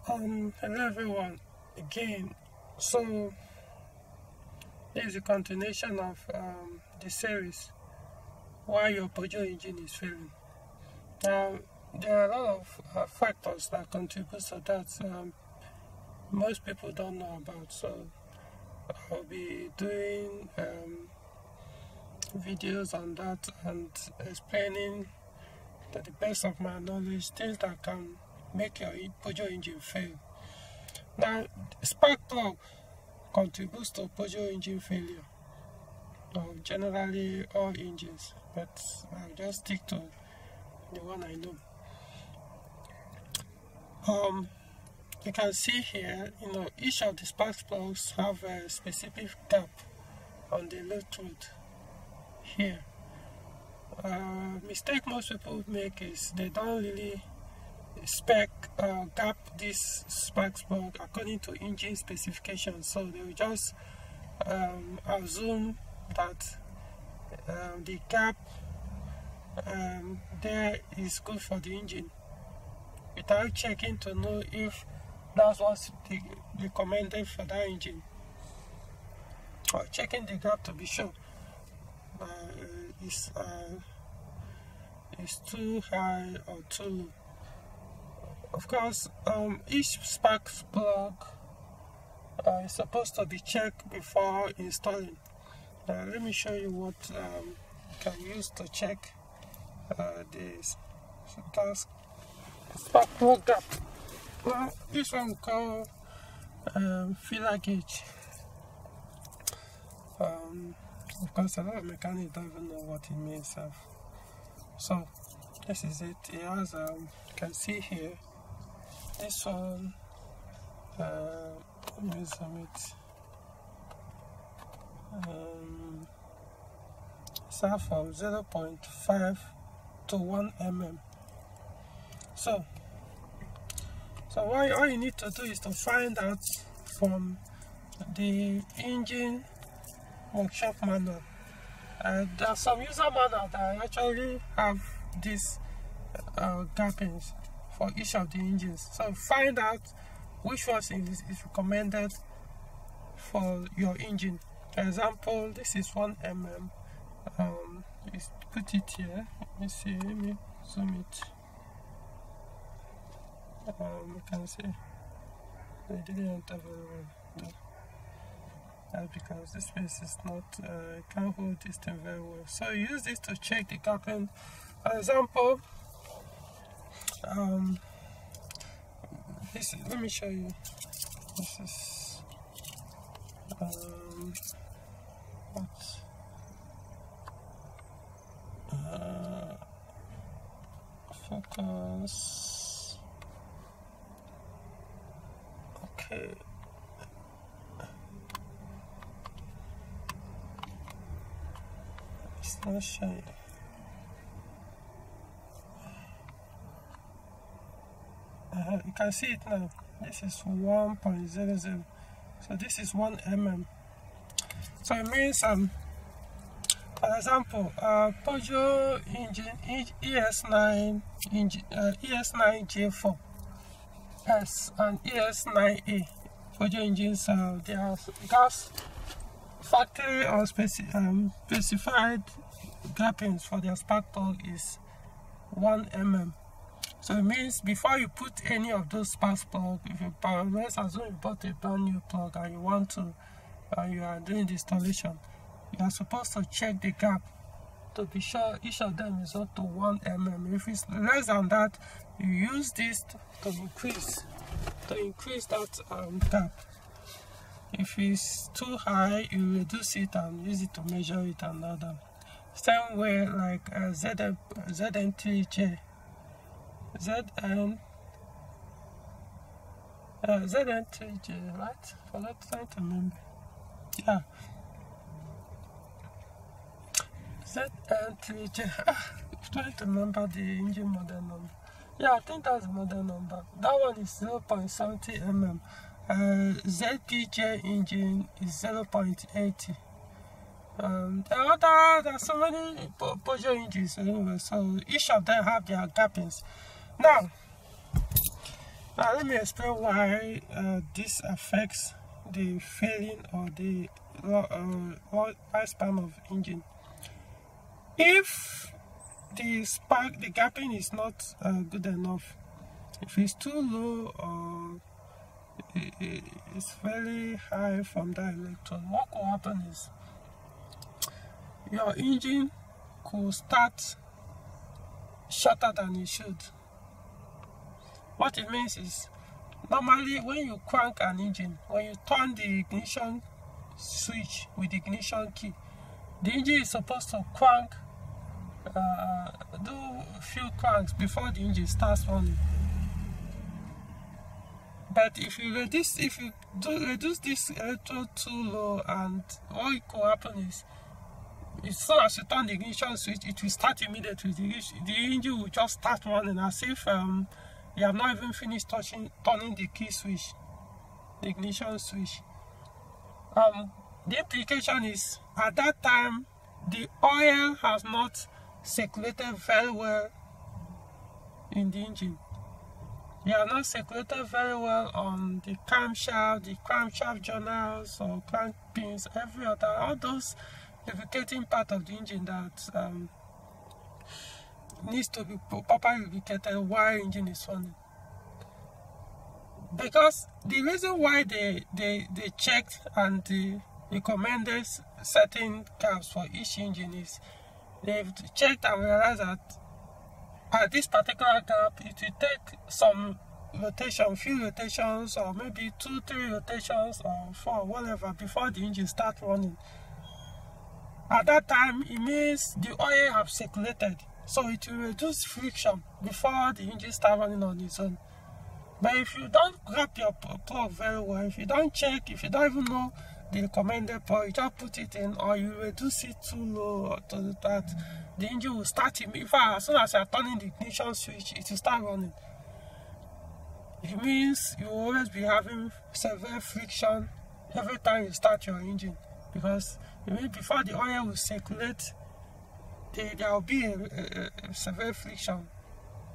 Hello everyone again. So this is a continuation of the series why your Peugeot engine is failing. Now there are a lot of factors that contribute to that most people don't know about. So I'll be doing videos on that and explaining to the best of my knowledge things that can make your Peugeot engine fail. Now, spark plug contributes to Peugeot engine failure, generally all engines, but I'll just stick to the one I know. You can see here, each of the spark plugs have a specific gap on the load throat here. Mistake most people make is they don't really gap this spark plug according to engine specifications, so they will just assume that the gap there is good for the engine without checking to know if that's what's recommended for that engine, or checking the gap to be sure is too high or too low. Of course, each spark plug is supposed to be checked before installing. Let me show you what you can use to check this spark plug gap. Well, this one called filler gauge. Of course, a lot of mechanics don't even know what it means. So this is it. It has you can see here. This one, let me zoom it. It's from 0.5 to 1 mm. So all you need to do is to find out from the engine workshop manual. There are some user manuals that actually have these gappings for each of the engines. So find out which one is recommended for your engine. For example, this is 1 mm. Put it here. Let me see. Let me zoom it. You can see I didn't enter very well. That's because this space is not can't hold this thing very well. So use this to check the gapping. For example, let me show you. This is focus. Okay. It's not showing. You can see it now. This is 1.00. So this is 1 mm. So it means for example, Peugeot engine ES9 engine ES9J4 S and ES9A Peugeot engines, their gas factory or specified gappings for their spark plug is 1 mm. So it means before you put any of those spark plugs, if you let's assume you bought a brand new plug and you want to, you are doing the installation, you are supposed to check the gap to be sure each of them is up to 1 mm. If it's less than that, you use this to increase that gap. If it's too high, you reduce it and use it to measure it and all that. Same way like ZN3J. ZN3J, right? For that time to remember. Yeah. ZN3J. I'm trying to remember the engine model number. Yeah, I think that's the model number. That one is 0.70 mm. ZPJ engine is 0.80. There are so many Peugeot engines anyway, so each of them have their gappings. Now let me explain why this affects the failing or the lifespan of engine. If the spark, the gapping is not good enough, if it's too low or it's very high from that electrode, what will happen is your engine could start shorter than it should. What it means is, normally when you crank an engine, when you turn the ignition switch with the ignition key, the engine is supposed to crank, do a few cranks before the engine starts running. But if you reduce this electrode too low, and what could happen is, as soon as you turn the ignition switch, it will start immediately. The engine will just start running as if you have not even finished turning the key switch, the ignition switch. The implication is, at that time, the oil has not circulated very well in the engine. They are not circulated very well on the camshaft journals or crank pins, every other, all those lubricating part of the engine that needs to be properly lubricated while engine is running. Because the reason why they checked and they recommended certain gaps for each engine is, they've checked and realized that at this particular gap, it will take some rotation, few rotations, or maybe 2-3 rotations or 4, whatever, before the engine starts running. At that time, it means the oil have circulated, so it will reduce friction before the engine starts running on its own. But if you don't grab your plug very well, if you don't check, if you don't even know the recommended plug, you just put it in, or you reduce it too low, or to that, the engine will start. In fact, as soon as you are turning the ignition switch, it will start running. It means you will always be having severe friction every time you start your engine, because it means before the oil will circulate, there will be a severe friction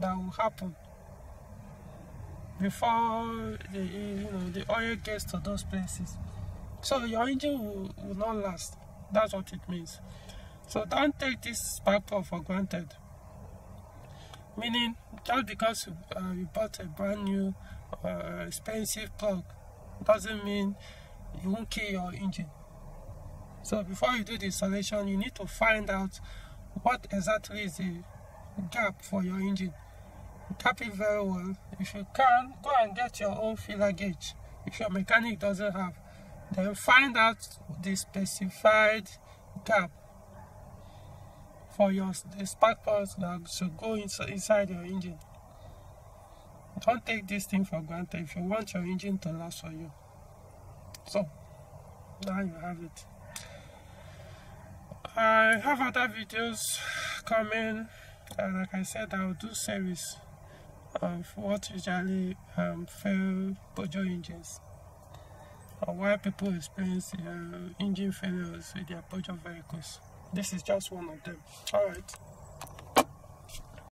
that will happen before the oil gets to those places. So your engine will not last. That's what it means. So don't take this spark plug for granted. Meaning, just because you bought a brand new expensive plug doesn't mean you won't kill your engine. So before you do the installation, you need to find out what exactly is the gap for your engine. Cap it very well. If you can, go and get your own feeler gauge. If your mechanic doesn't have, then find out the specified gap for the spark plugs that should go inside your engine. Don't take this thing for granted if you want your engine to last for you. So, now you have it. I have other videos coming, and like I said, I will do series of what usually fail Peugeot engines, or why people experience engine failures with their Peugeot vehicles. This is just one of them. Alright.